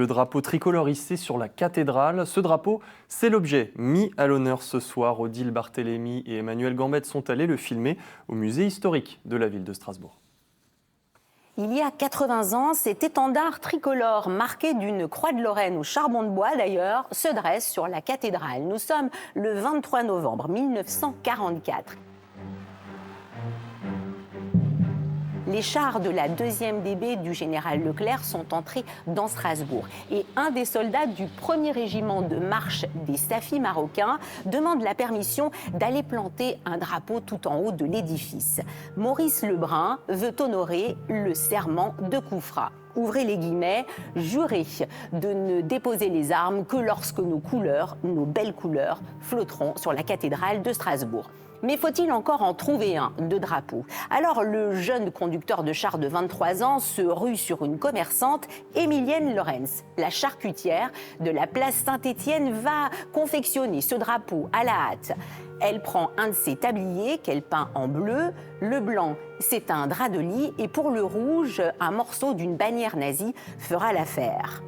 Le drapeau tricolore hissé sur la cathédrale, ce drapeau, c'est l'objet mis à l'honneur ce soir. Odile Barthélémy et Emmanuel Gambette sont allés le filmer au musée historique de la ville de Strasbourg. Il y a 80 ans, cet étendard tricolore, marqué d'une croix de Lorraine au charbon de bois d'ailleurs, se dresse sur la cathédrale. Nous sommes le 23 novembre 1944. Les chars de la 2e DB du général Leclerc sont entrés dans Strasbourg. Et un des soldats du 1er régiment de marche des Safis marocains demande la permission d'aller planter un drapeau tout en haut de l'édifice. Maurice Lebrun veut honorer le serment de Koufra. Ouvrez les guillemets, jurer de ne déposer les armes que lorsque nos couleurs, nos belles couleurs, flotteront sur la cathédrale de Strasbourg. Mais faut-il encore en trouver un de drapeau? Alors le jeune conducteur de char de 23 ans se rue sur une commerçante, Émilienne Lorenz. La charcutière de la place Saint-Étienne va confectionner ce drapeau à la hâte. Elle prend un de ses tabliers qu'elle peint en bleu. Le blanc, c'est un drap de lit. Et pour le rouge, un morceau d'une bannière nazie fera l'affaire.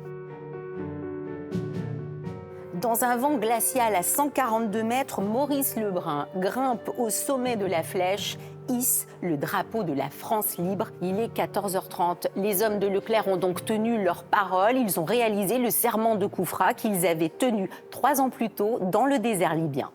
Dans un vent glacial à 142 mètres, Maurice Lebrun grimpe au sommet de la flèche, hisse le drapeau de la France libre. Il est 14h30. Les hommes de Leclerc ont donc tenu leur parole. Ils ont réalisé le serment de Koufra qu'ils avaient tenu 3 ans plus tôt dans le désert libyen.